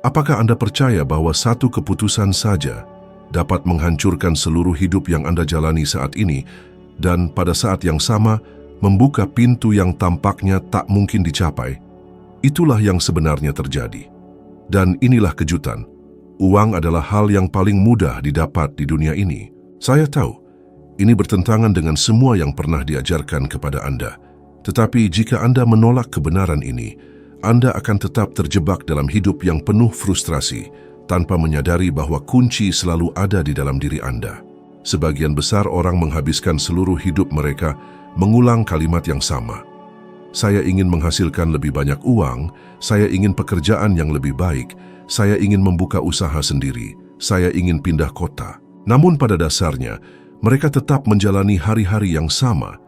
Apakah Anda percaya bahwa satu keputusan saja dapat menghancurkan seluruh hidup yang Anda jalani saat ini dan pada saat yang sama membuka pintu yang tampaknya tak mungkin dicapai? Itulah yang sebenarnya terjadi. Dan inilah kejutan. Uang adalah hal yang paling mudah didapat di dunia ini. Saya tahu, ini bertentangan dengan semua yang pernah diajarkan kepada Anda. Tetapi jika Anda menolak kebenaran ini, Anda akan tetap terjebak dalam hidup yang penuh frustrasi, tanpa menyadari bahwa kunci selalu ada di dalam diri Anda. Sebagian besar orang menghabiskan seluruh hidup mereka mengulang kalimat yang sama. Saya ingin menghasilkan lebih banyak uang, saya ingin pekerjaan yang lebih baik, saya ingin membuka usaha sendiri, saya ingin pindah kota. Namun pada dasarnya, mereka tetap menjalani hari-hari yang sama,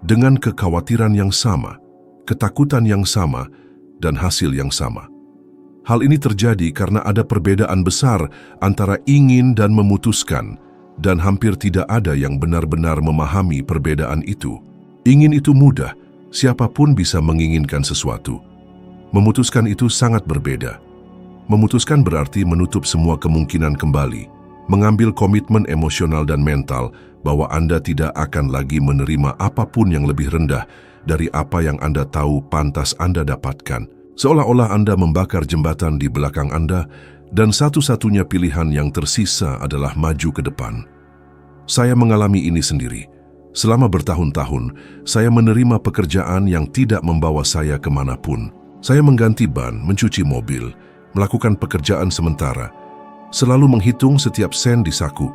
dengan kekhawatiran yang sama, ketakutan yang sama, dan hasil yang sama. Hal ini terjadi karena ada perbedaan besar antara ingin dan memutuskan, dan hampir tidak ada yang benar-benar memahami perbedaan itu. Ingin itu mudah, siapapun bisa menginginkan sesuatu. Memutuskan itu sangat berbeda. Memutuskan berarti menutup semua kemungkinan kembali, mengambil komitmen emosional dan mental bahwa Anda tidak akan lagi menerima apapun yang lebih rendah dari apa yang Anda tahu pantas Anda dapatkan. Seolah-olah Anda membakar jembatan di belakang Anda dan satu-satunya pilihan yang tersisa adalah maju ke depan. Saya mengalami ini sendiri. Selama bertahun-tahun, saya menerima pekerjaan yang tidak membawa saya kemanapun. Saya mengganti ban, mencuci mobil, melakukan pekerjaan sementara, selalu menghitung setiap sen di saku,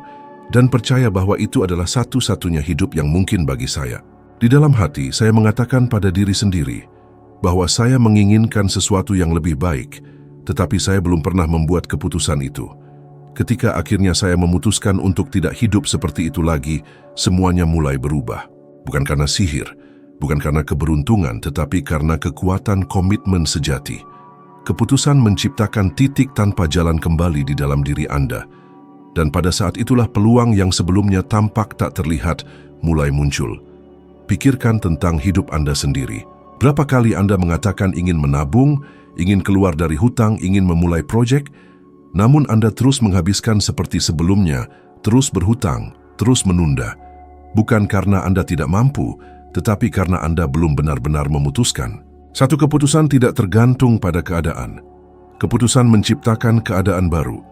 dan percaya bahwa itu adalah satu-satunya hidup yang mungkin bagi saya. Di dalam hati, saya mengatakan pada diri sendiri bahwa saya menginginkan sesuatu yang lebih baik, tetapi saya belum pernah membuat keputusan itu. Ketika akhirnya saya memutuskan untuk tidak hidup seperti itu lagi, semuanya mulai berubah. Bukan karena sihir, bukan karena keberuntungan, tetapi karena kekuatan komitmen sejati. Keputusan menciptakan titik tanpa jalan kembali di dalam diri Anda. Dan pada saat itulah peluang yang sebelumnya tampak tak terlihat mulai muncul. Pikirkan tentang hidup Anda sendiri. Berapa kali Anda mengatakan ingin menabung, ingin keluar dari hutang, ingin memulai proyek, namun Anda terus menghabiskan seperti sebelumnya, terus berhutang, terus menunda. Bukan karena Anda tidak mampu, tetapi karena Anda belum benar-benar memutuskan. Satu keputusan tidak tergantung pada keadaan. Keputusan menciptakan keadaan baru.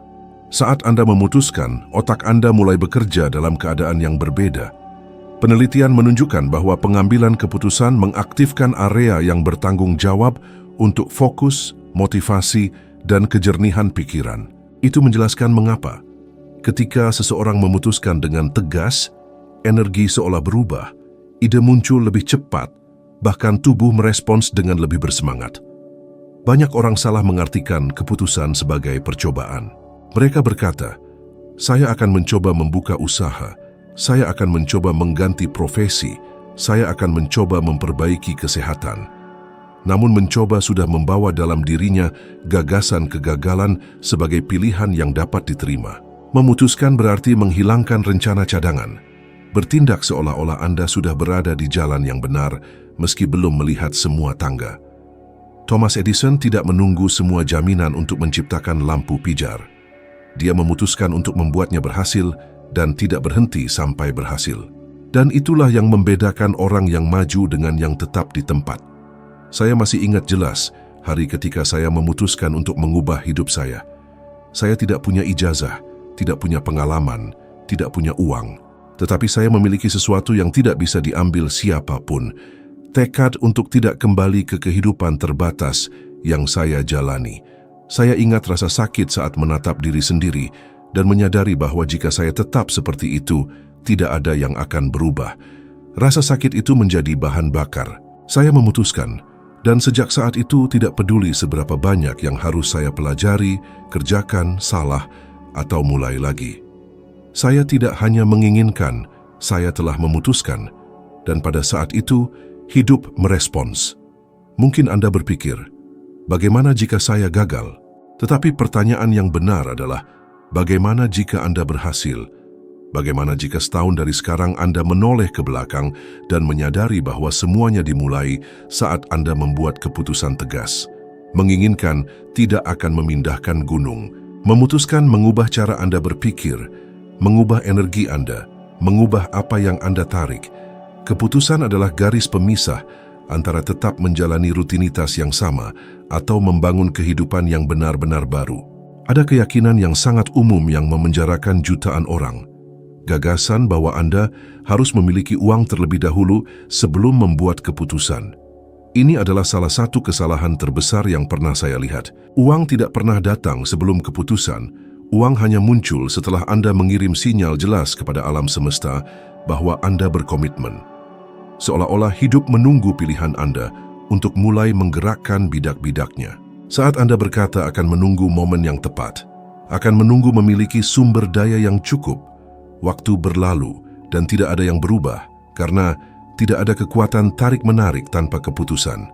Saat Anda memutuskan, otak Anda mulai bekerja dalam keadaan yang berbeda. Penelitian menunjukkan bahwa pengambilan keputusan mengaktifkan area yang bertanggung jawab untuk fokus, motivasi, dan kejernihan pikiran. Itu menjelaskan mengapa. Ketika seseorang memutuskan dengan tegas, energi seolah berubah, ide muncul lebih cepat, bahkan tubuh merespons dengan lebih bersemangat. Banyak orang salah mengartikan keputusan sebagai percobaan. Mereka berkata, saya akan mencoba membuka usaha, saya akan mencoba mengganti profesi, saya akan mencoba memperbaiki kesehatan. Namun mencoba sudah membawa dalam dirinya gagasan kegagalan sebagai pilihan yang dapat diterima. Memutuskan berarti menghilangkan rencana cadangan. Bertindak seolah-olah Anda sudah berada di jalan yang benar, meski belum melihat semua tangga. Thomas Edison tidak menunggu semua jaminan untuk menciptakan lampu pijar. Dia memutuskan untuk membuatnya berhasil dan tidak berhenti sampai berhasil. Dan itulah yang membedakan orang yang maju dengan yang tetap di tempat. Saya masih ingat jelas hari ketika saya memutuskan untuk mengubah hidup saya. Saya tidak punya ijazah, tidak punya pengalaman, tidak punya uang. Tetapi saya memiliki sesuatu yang tidak bisa diambil siapapun. Tekad untuk tidak kembali ke kehidupan terbatas yang saya jalani. Saya ingat rasa sakit saat menatap diri sendiri dan menyadari bahwa jika saya tetap seperti itu, tidak ada yang akan berubah. Rasa sakit itu menjadi bahan bakar. Saya memutuskan, dan sejak saat itu tidak peduli seberapa banyak yang harus saya pelajari, kerjakan, salah, atau mulai lagi. Saya tidak hanya menginginkan, saya telah memutuskan, dan pada saat itu, hidup merespons. Mungkin Anda berpikir, bagaimana jika saya gagal? Tetapi pertanyaan yang benar adalah, bagaimana jika Anda berhasil? Bagaimana jika setahun dari sekarang Anda menoleh ke belakang dan menyadari bahwa semuanya dimulai saat Anda membuat keputusan tegas? menginginkan tidak akan memindahkan gunung. Memutuskan mengubah cara Anda berpikir, mengubah energi Anda, mengubah apa yang Anda tarik. Keputusan adalah garis pemisah antara tetap menjalani rutinitas yang sama atau membangun kehidupan yang benar-benar baru. Ada keyakinan yang sangat umum yang memenjarakan jutaan orang. Gagasan bahwa Anda harus memiliki uang terlebih dahulu sebelum membuat keputusan. Ini adalah salah satu kesalahan terbesar yang pernah saya lihat. Uang tidak pernah datang sebelum keputusan. Uang hanya muncul setelah Anda mengirim sinyal jelas kepada alam semesta bahwa Anda berkomitmen. Seolah-olah hidup menunggu pilihan Anda untuk mulai menggerakkan bidak-bidaknya. Saat Anda berkata akan menunggu momen yang tepat, akan menunggu memiliki sumber daya yang cukup, waktu berlalu dan tidak ada yang berubah karena tidak ada kekuatan tarik-menarik tanpa keputusan.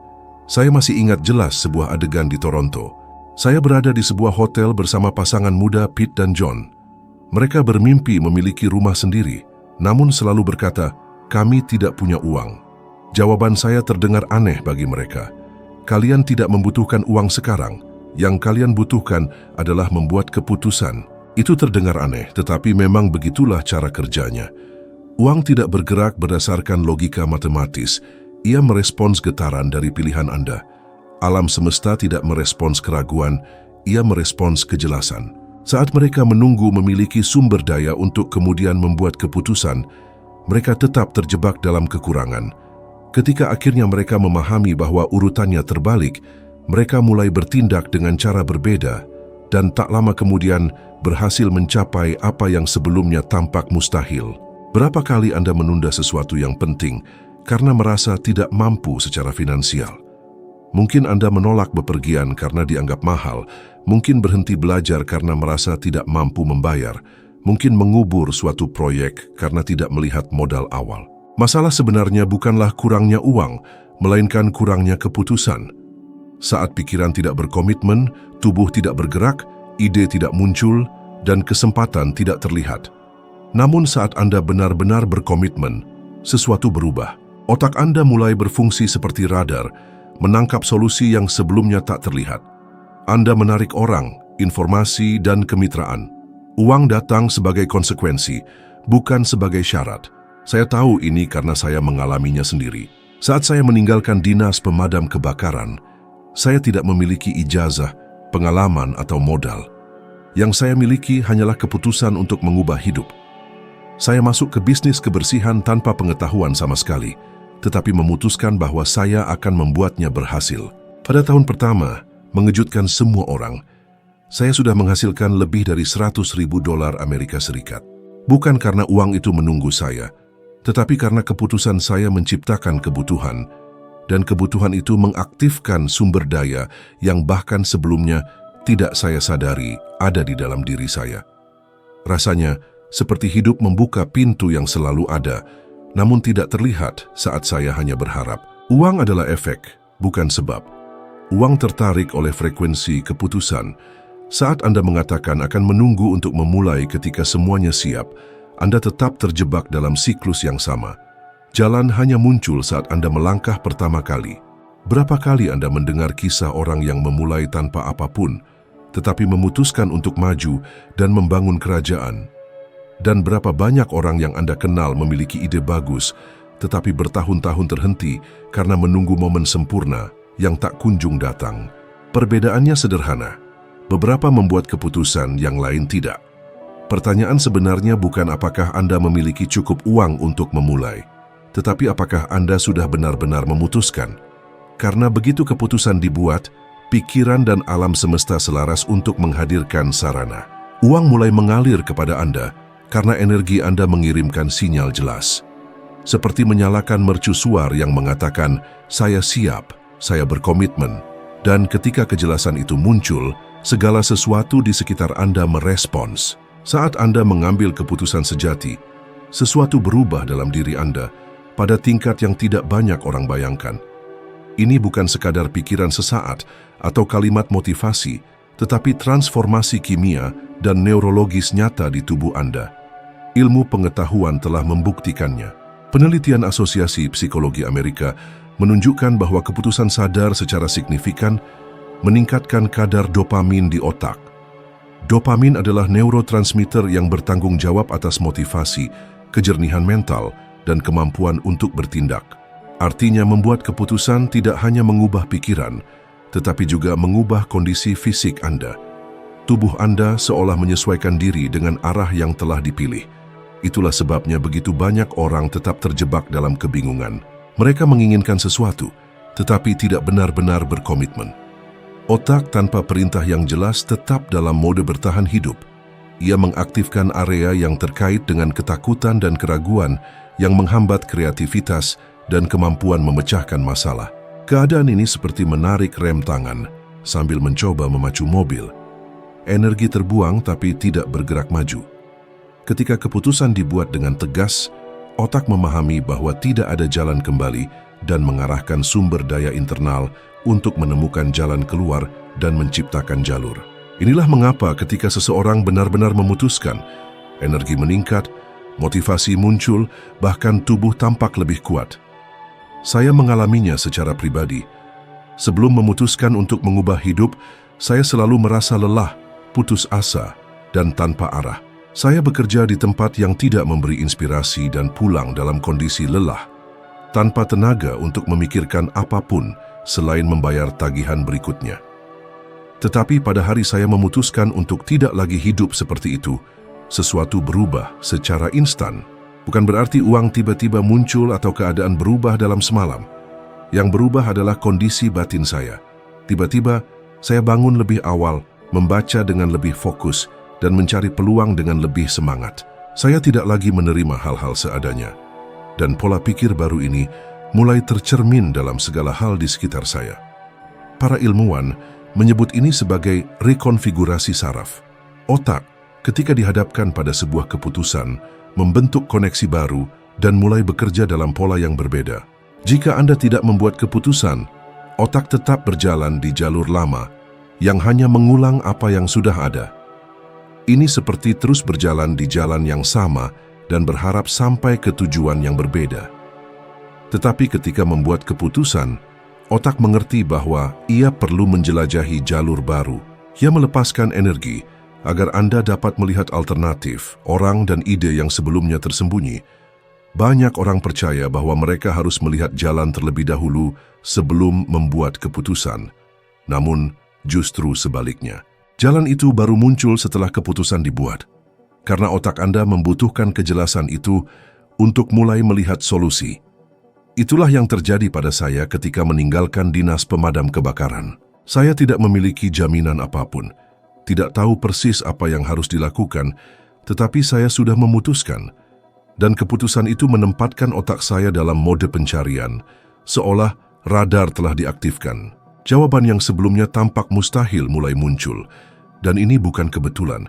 Saya masih ingat jelas sebuah adegan di Toronto. Saya berada di sebuah hotel bersama pasangan muda Pete dan John. Mereka bermimpi memiliki rumah sendiri, namun selalu berkata, "Kami tidak punya uang." Jawaban saya terdengar aneh bagi mereka. Kalian tidak membutuhkan uang sekarang. Yang kalian butuhkan adalah membuat keputusan. Itu terdengar aneh, tetapi memang begitulah cara kerjanya. Uang tidak bergerak berdasarkan logika matematis. Ia merespons getaran dari pilihan Anda. Alam semesta tidak merespons keraguan, ia merespons kejelasan. Saat mereka menunggu memiliki sumber daya untuk kemudian membuat keputusan, mereka tetap terjebak dalam kekurangan. Ketika akhirnya mereka memahami bahwa urutannya terbalik, mereka mulai bertindak dengan cara berbeda dan tak lama kemudian berhasil mencapai apa yang sebelumnya tampak mustahil. Berapa kali Anda menunda sesuatu yang penting karena merasa tidak mampu secara finansial? Mungkin Anda menolak bepergian karena dianggap mahal, mungkin berhenti belajar karena merasa tidak mampu membayar, mungkin mengubur suatu proyek karena tidak melihat modal awal. Masalah sebenarnya bukanlah kurangnya uang, melainkan kurangnya keputusan. Saat pikiran tidak berkomitmen, tubuh tidak bergerak, ide tidak muncul, dan kesempatan tidak terlihat. Namun saat Anda benar-benar berkomitmen, sesuatu berubah. Otak Anda mulai berfungsi seperti radar, menangkap solusi yang sebelumnya tak terlihat. Anda menarik orang, informasi, dan kemitraan. Uang datang sebagai konsekuensi, bukan sebagai syarat. Saya tahu ini karena saya mengalaminya sendiri. Saat saya meninggalkan dinas pemadam kebakaran, saya tidak memiliki ijazah, pengalaman, atau modal. Yang saya miliki hanyalah keputusan untuk mengubah hidup. Saya masuk ke bisnis kebersihan tanpa pengetahuan sama sekali, tetapi memutuskan bahwa saya akan membuatnya berhasil. Pada tahun pertama, mengejutkan semua orang, saya sudah menghasilkan lebih dari $100.000 Amerika Serikat. Bukan karena uang itu menunggu saya, tetapi karena keputusan saya menciptakan kebutuhan, dan kebutuhan itu mengaktifkan sumber daya yang bahkan sebelumnya tidak saya sadari ada di dalam diri saya. Rasanya seperti hidup membuka pintu yang selalu ada, namun tidak terlihat saat saya hanya berharap. Uang adalah efek, bukan sebab. Uang tertarik oleh frekuensi keputusan. Saat Anda mengatakan akan menunggu untuk memulai ketika semuanya siap, Anda tetap terjebak dalam siklus yang sama. Jalan hanya muncul saat Anda melangkah pertama kali. Berapa kali Anda mendengar kisah orang yang memulai tanpa apapun, tetapi memutuskan untuk maju dan membangun kerajaan? Dan berapa banyak orang yang Anda kenal memiliki ide bagus, tetapi bertahun-tahun terhenti karena menunggu momen sempurna yang tak kunjung datang? Perbedaannya sederhana. Beberapa membuat keputusan, yang lain tidak. Pertanyaan sebenarnya bukan apakah Anda memiliki cukup uang untuk memulai, tetapi apakah Anda sudah benar-benar memutuskan. Karena begitu keputusan dibuat, pikiran dan alam semesta selaras untuk menghadirkan sarana. Uang mulai mengalir kepada Anda, karena energi Anda mengirimkan sinyal jelas. Seperti menyalakan mercusuar yang mengatakan, "Saya siap, saya berkomitmen." Dan ketika kejelasan itu muncul, segala sesuatu di sekitar Anda merespons. Saat Anda mengambil keputusan sejati, sesuatu berubah dalam diri Anda pada tingkat yang tidak banyak orang bayangkan. Ini bukan sekadar pikiran sesaat atau kalimat motivasi, tetapi transformasi kimia dan neurologis nyata di tubuh Anda. Ilmu pengetahuan telah membuktikannya. Penelitian Asosiasi Psikologi Amerika menunjukkan bahwa keputusan sadar secara signifikan meningkatkan kadar dopamin di otak. Dopamin adalah neurotransmitter yang bertanggung jawab atas motivasi, kejernihan mental, dan kemampuan untuk bertindak. Artinya membuat keputusan tidak hanya mengubah pikiran, tetapi juga mengubah kondisi fisik Anda. Tubuh Anda seolah menyesuaikan diri dengan arah yang telah dipilih. Itulah sebabnya begitu banyak orang tetap terjebak dalam kebingungan. Mereka menginginkan sesuatu, tetapi tidak benar-benar berkomitmen. Otak tanpa perintah yang jelas tetap dalam mode bertahan hidup. Ia mengaktifkan area yang terkait dengan ketakutan dan keraguan yang menghambat kreativitas dan kemampuan memecahkan masalah. Keadaan ini seperti menarik rem tangan sambil mencoba memacu mobil. Energi terbuang tapi tidak bergerak maju. Ketika keputusan dibuat dengan tegas, otak memahami bahwa tidak ada jalan kembali dan mengarahkan sumber daya internal untuk menemukan jalan keluar dan menciptakan jalur. Inilah mengapa ketika seseorang benar-benar memutuskan, energi meningkat, motivasi muncul, bahkan tubuh tampak lebih kuat. Saya mengalaminya secara pribadi. Sebelum memutuskan untuk mengubah hidup, saya selalu merasa lelah, putus asa, dan tanpa arah. Saya bekerja di tempat yang tidak memberi inspirasi dan pulang dalam kondisi lelah, tanpa tenaga untuk memikirkan apapun selain membayar tagihan berikutnya. Tetapi pada hari saya memutuskan untuk tidak lagi hidup seperti itu, sesuatu berubah secara instan. Bukan berarti uang tiba-tiba muncul atau keadaan berubah dalam semalam. Yang berubah adalah kondisi batin saya. Tiba-tiba, saya bangun lebih awal, membaca dengan lebih fokus, dan mencari peluang dengan lebih semangat. Saya tidak lagi menerima hal-hal seadanya. Dan pola pikir baru ini mulai tercermin dalam segala hal di sekitar saya. Para ilmuwan menyebut ini sebagai rekonfigurasi saraf. Otak, ketika dihadapkan pada sebuah keputusan, membentuk koneksi baru dan mulai bekerja dalam pola yang berbeda. Jika Anda tidak membuat keputusan, otak tetap berjalan di jalur lama yang hanya mengulang apa yang sudah ada. Ini seperti terus berjalan di jalan yang sama dan berharap sampai ke tujuan yang berbeda. Tetapi ketika membuat keputusan, otak mengerti bahwa ia perlu menjelajahi jalur baru. Ia melepaskan energi agar Anda dapat melihat alternatif, orang dan ide yang sebelumnya tersembunyi. Banyak orang percaya bahwa mereka harus melihat jalan terlebih dahulu sebelum membuat keputusan. Namun, justru sebaliknya. Jalan itu baru muncul setelah keputusan dibuat. Karena otak Anda membutuhkan kejelasan itu untuk mulai melihat solusi. Itulah yang terjadi pada saya ketika meninggalkan dinas pemadam kebakaran. Saya tidak memiliki jaminan apapun. Tidak tahu persis apa yang harus dilakukan, tetapi saya sudah memutuskan. Dan keputusan itu menempatkan otak saya dalam mode pencarian, seolah radar telah diaktifkan. Jawaban yang sebelumnya tampak mustahil mulai muncul, dan ini bukan kebetulan,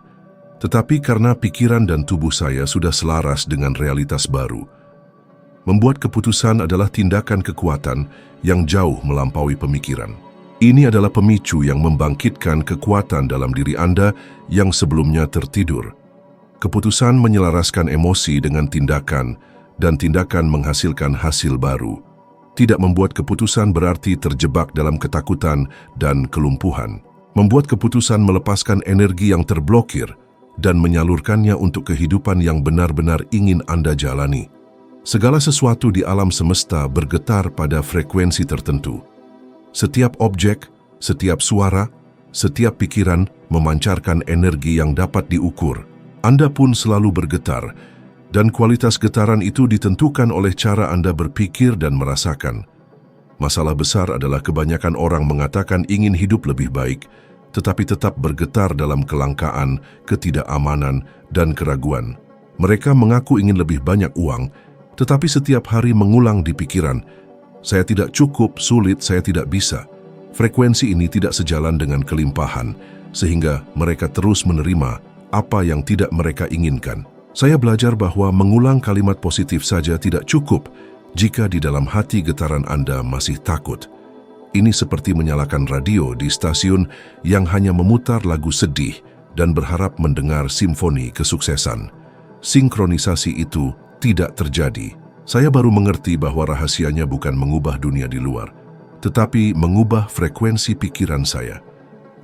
tetapi karena pikiran dan tubuh saya sudah selaras dengan realitas baru. Membuat keputusan adalah tindakan kekuatan yang jauh melampaui pemikiran. Ini adalah pemicu yang membangkitkan kekuatan dalam diri Anda yang sebelumnya tertidur. Keputusan menyelaraskan emosi dengan tindakan, dan tindakan menghasilkan hasil baru. Tidak membuat keputusan berarti terjebak dalam ketakutan dan kelumpuhan. Membuat keputusan melepaskan energi yang terblokir dan menyalurkannya untuk kehidupan yang benar-benar ingin Anda jalani. Segala sesuatu di alam semesta bergetar pada frekuensi tertentu. Setiap objek, setiap suara, setiap pikiran memancarkan energi yang dapat diukur. Anda pun selalu bergetar, dan kualitas getaran itu ditentukan oleh cara Anda berpikir dan merasakan. Masalah besar adalah kebanyakan orang mengatakan ingin hidup lebih baik, tetapi tetap bergetar dalam kelangkaan, ketidakamanan, dan keraguan. Mereka mengaku ingin lebih banyak uang, tetapi setiap hari mengulang di pikiran, "Saya tidak cukup, sulit, saya tidak bisa." Frekuensi ini tidak sejalan dengan kelimpahan, sehingga mereka terus menerima apa yang tidak mereka inginkan. Saya belajar bahwa mengulang kalimat positif saja tidak cukup jika di dalam hati getaran Anda masih takut. Ini seperti menyalakan radio di stasiun yang hanya memutar lagu sedih dan berharap mendengar simfoni kesuksesan. Sinkronisasi itu tidak terjadi. Saya baru mengerti bahwa rahasianya bukan mengubah dunia di luar, tetapi mengubah frekuensi pikiran saya.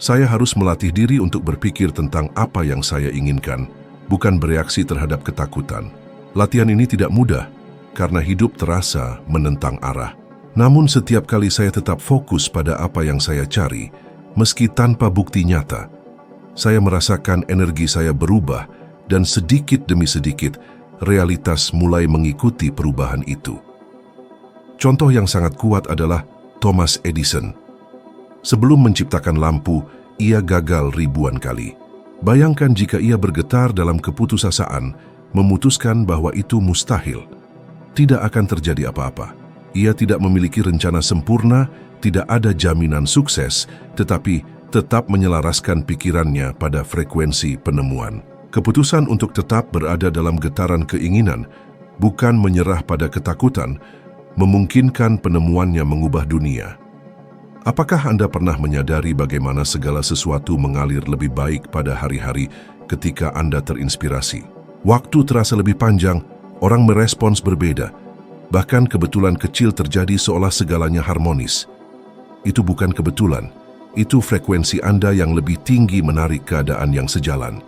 Saya harus melatih diri untuk berpikir tentang apa yang saya inginkan, bukan bereaksi terhadap ketakutan. Latihan ini tidak mudah, karena hidup terasa menentang arah. Namun setiap kali saya tetap fokus pada apa yang saya cari, meski tanpa bukti nyata, saya merasakan energi saya berubah dan sedikit demi sedikit, realitas mulai mengikuti perubahan itu. Contoh yang sangat kuat adalah Thomas Edison. Sebelum menciptakan lampu, ia gagal ribuan kali. Bayangkan jika ia bergetar dalam keputusasaan, memutuskan bahwa itu mustahil. Tidak akan terjadi apa-apa. Ia tidak memiliki rencana sempurna, tidak ada jaminan sukses, tetapi tetap menyelaraskan pikirannya pada frekuensi penemuan. Keputusan untuk tetap berada dalam getaran keinginan, bukan menyerah pada ketakutan, memungkinkan penemuannya mengubah dunia. Apakah Anda pernah menyadari bagaimana segala sesuatu mengalir lebih baik pada hari-hari ketika Anda terinspirasi? Waktu terasa lebih panjang, orang merespons berbeda. Bahkan kebetulan kecil terjadi seolah segalanya harmonis. Itu bukan kebetulan, itu frekuensi Anda yang lebih tinggi menarik keadaan yang sejalan.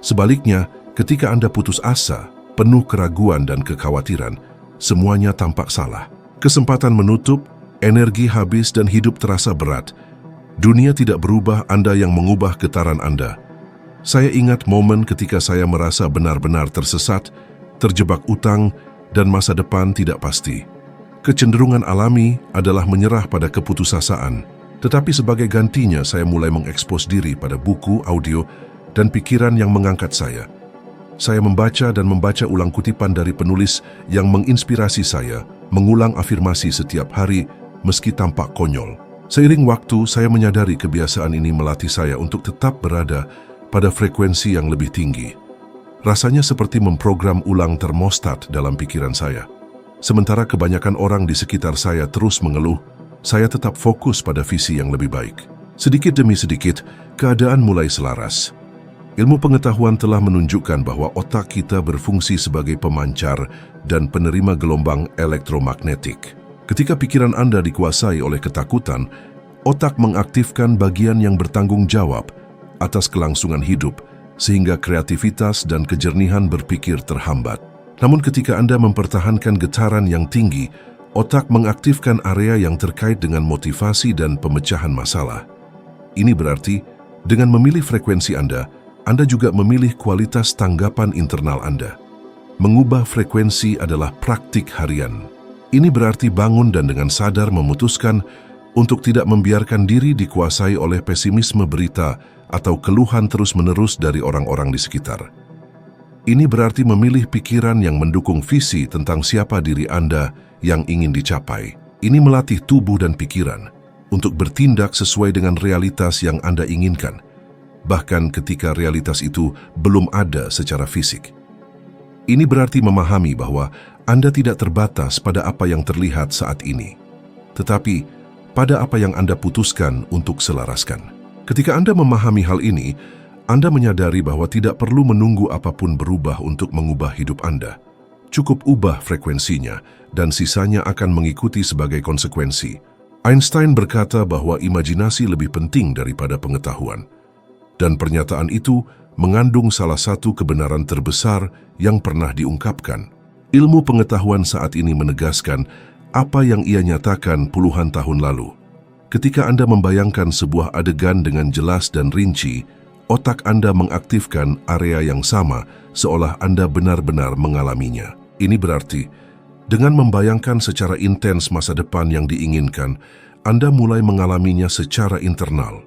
Sebaliknya, ketika Anda putus asa, penuh keraguan dan kekhawatiran, semuanya tampak salah. Kesempatan menutup, energi habis dan hidup terasa berat. Dunia tidak berubah, Anda yang mengubah getaran Anda. Saya ingat momen ketika saya merasa benar-benar tersesat, terjebak utang, dan masa depan tidak pasti. Kecenderungan alami adalah menyerah pada keputusasaan. Tetapi sebagai gantinya, saya mulai mengekspos diri pada buku, audio, dan pikiran yang mengangkat saya. Saya membaca dan membaca ulang kutipan dari penulis yang menginspirasi saya, mengulang afirmasi setiap hari, meski tampak konyol. Seiring waktu, saya menyadari kebiasaan ini melatih saya untuk tetap berada pada frekuensi yang lebih tinggi. Rasanya seperti memprogram ulang termostat dalam pikiran saya. Sementara kebanyakan orang di sekitar saya terus mengeluh, saya tetap fokus pada visi yang lebih baik. Sedikit demi sedikit, keadaan mulai selaras. Ilmu pengetahuan telah menunjukkan bahwa otak kita berfungsi sebagai pemancar dan penerima gelombang elektromagnetik. Ketika pikiran Anda dikuasai oleh ketakutan, otak mengaktifkan bagian yang bertanggung jawab atas kelangsungan hidup, sehingga kreativitas dan kejernihan berpikir terhambat. Namun ketika Anda mempertahankan getaran yang tinggi, otak mengaktifkan area yang terkait dengan motivasi dan pemecahan masalah. Ini berarti, dengan memilih frekuensi Anda juga memilih kualitas tanggapan internal Anda. Mengubah frekuensi adalah praktik harian. Ini berarti bangun dan dengan sadar memutuskan untuk tidak membiarkan diri dikuasai oleh pesimisme berita atau keluhan terus-menerus dari orang-orang di sekitar. Ini berarti memilih pikiran yang mendukung visi tentang siapa diri Anda yang ingin dicapai. Ini melatih tubuh dan pikiran untuk bertindak sesuai dengan realitas yang Anda inginkan, bahkan ketika realitas itu belum ada secara fisik. Ini berarti memahami bahwa Anda tidak terbatas pada apa yang terlihat saat ini, tetapi pada apa yang Anda putuskan untuk selaraskan. Ketika Anda memahami hal ini, Anda menyadari bahwa tidak perlu menunggu apapun berubah untuk mengubah hidup Anda. Cukup ubah frekuensinya, dan sisanya akan mengikuti sebagai konsekuensi. Einstein berkata bahwa imajinasi lebih penting daripada pengetahuan. Dan pernyataan itu mengandung salah satu kebenaran terbesar yang pernah diungkapkan. Ilmu pengetahuan saat ini menegaskan apa yang ia nyatakan puluhan tahun lalu. Ketika Anda membayangkan sebuah adegan dengan jelas dan rinci, otak Anda mengaktifkan area yang sama seolah Anda benar-benar mengalaminya. Ini berarti, dengan membayangkan secara intens masa depan yang diinginkan, Anda mulai mengalaminya secara internal.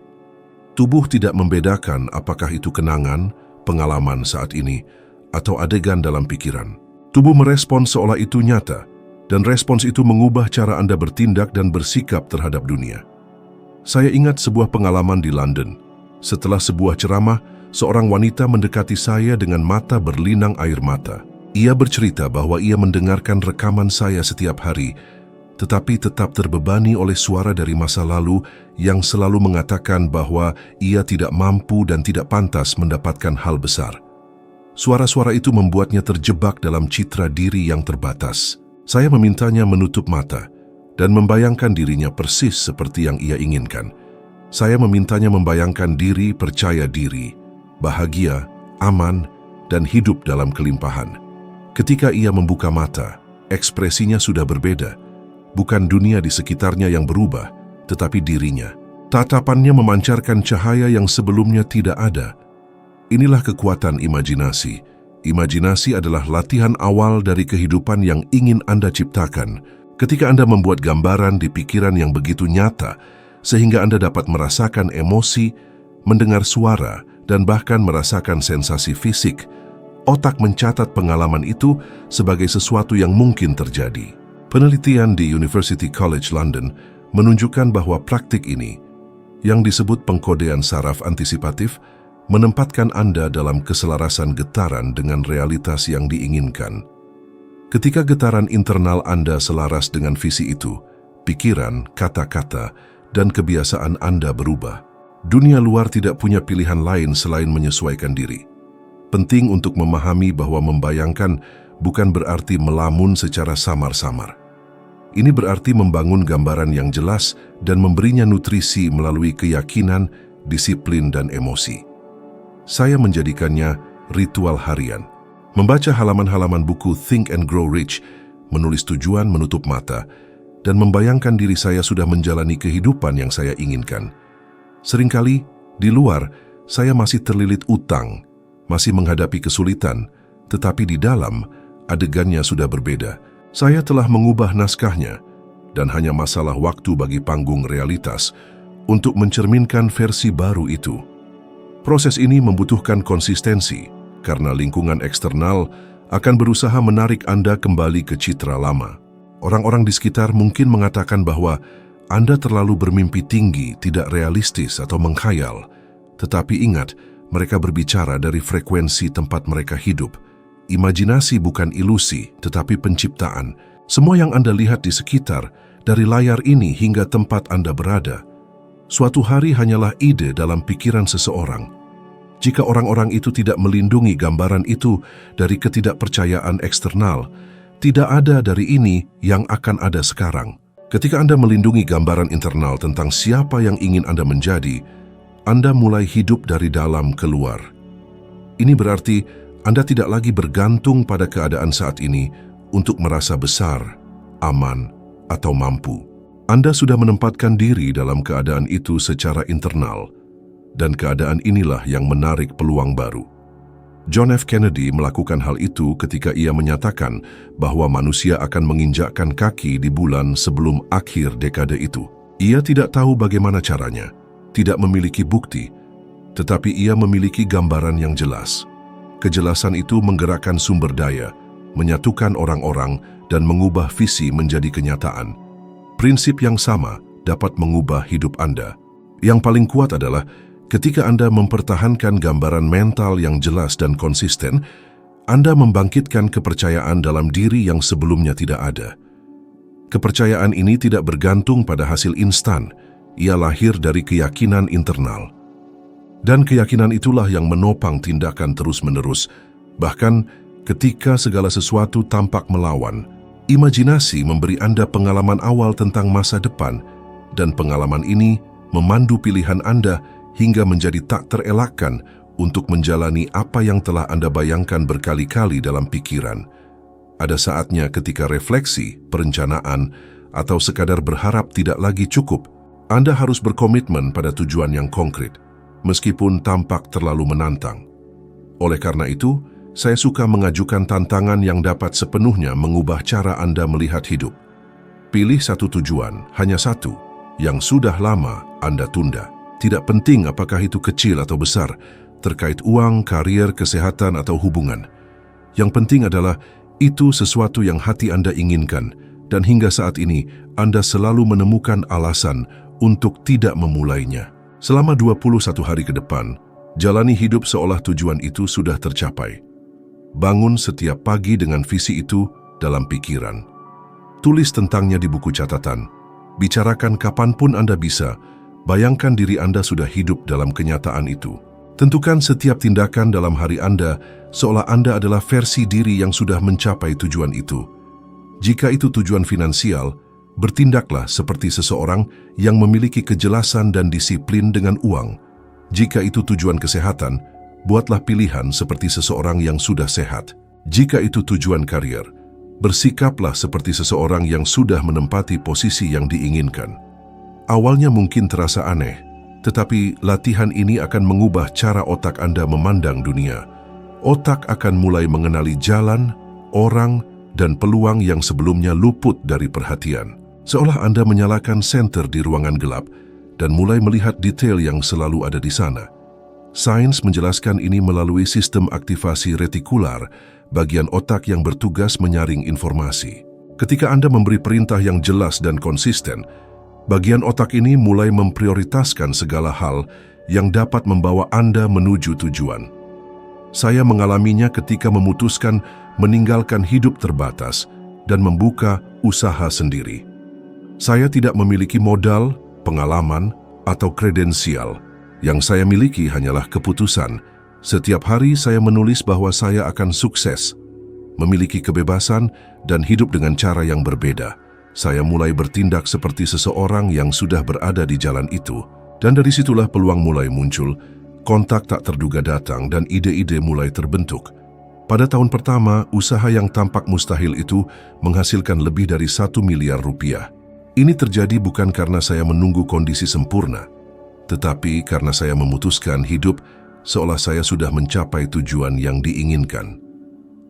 Tubuh tidak membedakan apakah itu kenangan, pengalaman saat ini, atau adegan dalam pikiran. Tubuh merespons seolah itu nyata, dan respons itu mengubah cara Anda bertindak dan bersikap terhadap dunia. Saya ingat sebuah pengalaman di London. Setelah sebuah ceramah, seorang wanita mendekati saya dengan mata berlinang air mata. Ia bercerita bahwa ia mendengarkan rekaman saya setiap hari, tetapi tetap terbebani oleh suara dari masa lalu yang selalu mengatakan bahwa ia tidak mampu dan tidak pantas mendapatkan hal besar. Suara-suara itu membuatnya terjebak dalam citra diri yang terbatas. Saya memintanya menutup mata, dan membayangkan dirinya persis seperti yang ia inginkan. Saya memintanya membayangkan diri percaya diri, bahagia, aman, dan hidup dalam kelimpahan. Ketika ia membuka mata, ekspresinya sudah berbeda. Bukan dunia di sekitarnya yang berubah, tetapi dirinya. Tatapannya memancarkan cahaya yang sebelumnya tidak ada. Inilah kekuatan imajinasi. Imajinasi adalah latihan awal dari kehidupan yang ingin Anda ciptakan. Ketika Anda membuat gambaran di pikiran yang begitu nyata, sehingga Anda dapat merasakan emosi, mendengar suara, dan bahkan merasakan sensasi fisik, otak mencatat pengalaman itu sebagai sesuatu yang mungkin terjadi. Penelitian di University College London menunjukkan bahwa praktik ini, yang disebut pengkodean saraf antisipatif, menempatkan Anda dalam keselarasan getaran dengan realitas yang diinginkan. Ketika getaran internal Anda selaras dengan visi itu, pikiran, kata-kata, dan kebiasaan Anda berubah. Dunia luar tidak punya pilihan lain selain menyesuaikan diri. Penting untuk memahami bahwa membayangkan bukan berarti melamun secara samar-samar. Ini berarti membangun gambaran yang jelas dan memberinya nutrisi melalui keyakinan, disiplin, dan emosi. Saya menjadikannya ritual harian. Membaca halaman-halaman buku Think and Grow Rich, menulis tujuan menutup mata, dan membayangkan diri saya sudah menjalani kehidupan yang saya inginkan. Seringkali, di luar, saya masih terlilit utang, masih menghadapi kesulitan, tetapi di dalam, adegannya sudah berbeda. Saya telah mengubah naskahnya, dan hanya masalah waktu bagi panggung realitas untuk mencerminkan versi baru itu. Proses ini membutuhkan konsistensi, karena lingkungan eksternal akan berusaha menarik Anda kembali ke citra lama. Orang-orang di sekitar mungkin mengatakan bahwa Anda terlalu bermimpi tinggi, tidak realistis atau mengkhayal. Tetapi ingat, mereka berbicara dari frekuensi tempat mereka hidup. Imajinasi bukan ilusi, tetapi penciptaan. Semua yang Anda lihat di sekitar, dari layar ini hingga tempat Anda berada, suatu hari hanyalah ide dalam pikiran seseorang. Jika orang-orang itu tidak melindungi gambaran itu dari ketidakpercayaan eksternal, tidak ada dari ini yang akan ada sekarang. Ketika Anda melindungi gambaran internal tentang siapa yang ingin Anda menjadi, Anda mulai hidup dari dalam keluar. Ini berarti Anda tidak lagi bergantung pada keadaan saat ini untuk merasa besar, aman, atau mampu. Anda sudah menempatkan diri dalam keadaan itu secara internal, dan keadaan inilah yang menarik peluang baru. John F. Kennedy melakukan hal itu ketika ia menyatakan bahwa manusia akan menginjakkan kaki di bulan sebelum akhir dekade itu. Ia tidak tahu bagaimana caranya, tidak memiliki bukti, tetapi ia memiliki gambaran yang jelas. Kejelasan itu menggerakkan sumber daya, menyatukan orang-orang, dan mengubah visi menjadi kenyataan. Prinsip yang sama dapat mengubah hidup Anda. Yang paling kuat adalah ketika Anda mempertahankan gambaran mental yang jelas dan konsisten, Anda membangkitkan kepercayaan dalam diri yang sebelumnya tidak ada. Kepercayaan ini tidak bergantung pada hasil instan, ia lahir dari keyakinan internal. Dan keyakinan itulah yang menopang tindakan terus-menerus. Bahkan ketika segala sesuatu tampak melawan, imajinasi memberi Anda pengalaman awal tentang masa depan, dan pengalaman ini memandu pilihan Anda hingga menjadi tak terelakkan untuk menjalani apa yang telah Anda bayangkan berkali-kali dalam pikiran. Ada saatnya ketika refleksi, perencanaan, atau sekadar berharap tidak lagi cukup, Anda harus berkomitmen pada tujuan yang konkret, meskipun tampak terlalu menantang. Oleh karena itu, saya suka mengajukan tantangan yang dapat sepenuhnya mengubah cara Anda melihat hidup. Pilih satu tujuan, hanya satu, yang sudah lama Anda tunda. Tidak penting apakah itu kecil atau besar, terkait uang, karier, kesehatan, atau hubungan. Yang penting adalah itu sesuatu yang hati Anda inginkan, dan hingga saat ini Anda selalu menemukan alasan untuk tidak memulainya. Selama 21 hari ke depan, jalani hidup seolah tujuan itu sudah tercapai. Bangun setiap pagi dengan visi itu dalam pikiran. Tulis tentangnya di buku catatan. Bicarakan kapanpun Anda bisa. Bayangkan diri Anda sudah hidup dalam kenyataan itu. Tentukan setiap tindakan dalam hari Anda seolah Anda adalah versi diri yang sudah mencapai tujuan itu. Jika itu tujuan finansial, Bertindaklah seperti seseorang yang memiliki kejelasan dan disiplin dengan uang. Jika itu tujuan kesehatan, buatlah pilihan seperti seseorang yang sudah sehat. Jika itu tujuan karier, bersikaplah seperti seseorang yang sudah menempati posisi yang diinginkan. Awalnya mungkin terasa aneh, tetapi latihan ini akan mengubah cara otak Anda memandang dunia. Otak akan mulai mengenali jalan, orang, dan peluang yang sebelumnya luput dari perhatian. Seolah Anda menyalakan senter di ruangan gelap dan mulai melihat detail yang selalu ada di sana. Sains menjelaskan ini melalui sistem aktivasi retikular, bagian otak yang bertugas menyaring informasi. Ketika Anda memberi perintah yang jelas dan konsisten, bagian otak ini mulai memprioritaskan segala hal yang dapat membawa Anda menuju tujuan. Saya mengalaminya ketika memutuskan meninggalkan hidup terbatas dan membuka usaha sendiri. Saya tidak memiliki modal, pengalaman, atau kredensial. Yang saya miliki hanyalah keputusan. Setiap hari saya menulis bahwa saya akan sukses, memiliki kebebasan, dan hidup dengan cara yang berbeda. Saya mulai bertindak seperti seseorang yang sudah berada di jalan itu. Dan dari situlah peluang mulai muncul, kontak tak terduga datang, dan ide-ide mulai terbentuk. Pada tahun pertama, usaha yang tampak mustahil itu menghasilkan lebih dari 1 miliar rupiah. Ini terjadi bukan karena saya menunggu kondisi sempurna, tetapi karena saya memutuskan hidup seolah saya sudah mencapai tujuan yang diinginkan.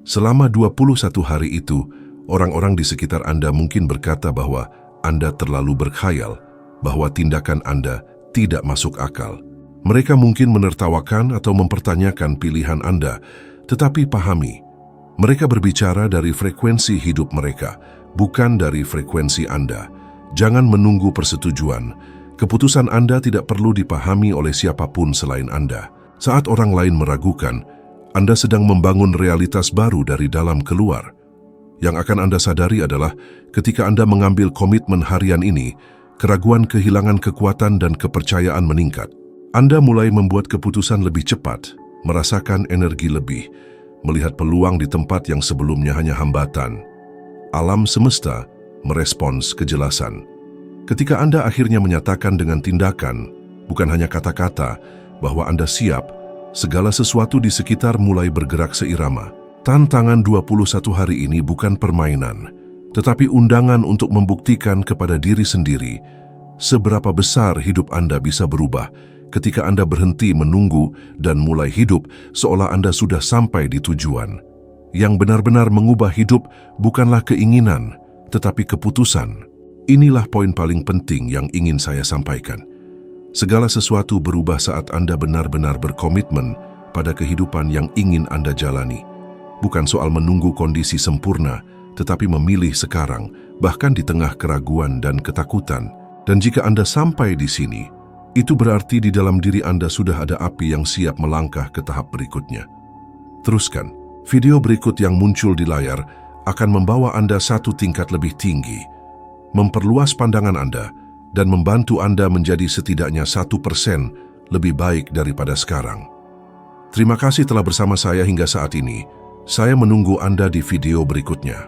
Selama 21 hari itu, orang-orang di sekitar Anda mungkin berkata bahwa Anda terlalu berkhayal, bahwa tindakan Anda tidak masuk akal. Mereka mungkin menertawakan atau mempertanyakan pilihan Anda, tetapi pahami, mereka berbicara dari frekuensi hidup mereka, bukan dari frekuensi Anda. Jangan menunggu persetujuan. Keputusan Anda tidak perlu dipahami oleh siapapun selain Anda. Saat orang lain meragukan, Anda sedang membangun realitas baru dari dalam keluar. Yang akan Anda sadari adalah ketika Anda mengambil komitmen harian ini, keraguan kehilangan kekuatan dan kepercayaan meningkat. Anda mulai membuat keputusan lebih cepat, merasakan energi lebih, melihat peluang di tempat yang sebelumnya hanya hambatan. Alam semesta merespons kejelasan. Ketika Anda akhirnya menyatakan dengan tindakan, bukan hanya kata-kata, bahwa Anda siap, segala sesuatu di sekitar mulai bergerak seirama. Tantangan 21 hari ini bukan permainan, tetapi undangan untuk membuktikan kepada diri sendiri seberapa besar hidup Anda bisa berubah ketika Anda berhenti menunggu dan mulai hidup seolah Anda sudah sampai di tujuan. Yang benar-benar mengubah hidup bukanlah keinginan, tetapi keputusan. Inilah poin paling penting yang ingin saya sampaikan. Segala sesuatu berubah saat Anda benar-benar berkomitmen pada kehidupan yang ingin Anda jalani. Bukan soal menunggu kondisi sempurna, tetapi memilih sekarang, bahkan di tengah keraguan dan ketakutan. Dan jika Anda sampai di sini, itu berarti di dalam diri Anda sudah ada api yang siap melangkah ke tahap berikutnya. Teruskan. Video berikut yang muncul di layar akan membawa Anda satu tingkat lebih tinggi, memperluas pandangan Anda, dan membantu Anda menjadi setidaknya 1% lebih baik daripada sekarang. Terima kasih telah bersama saya hingga saat ini. Saya menunggu Anda di video berikutnya.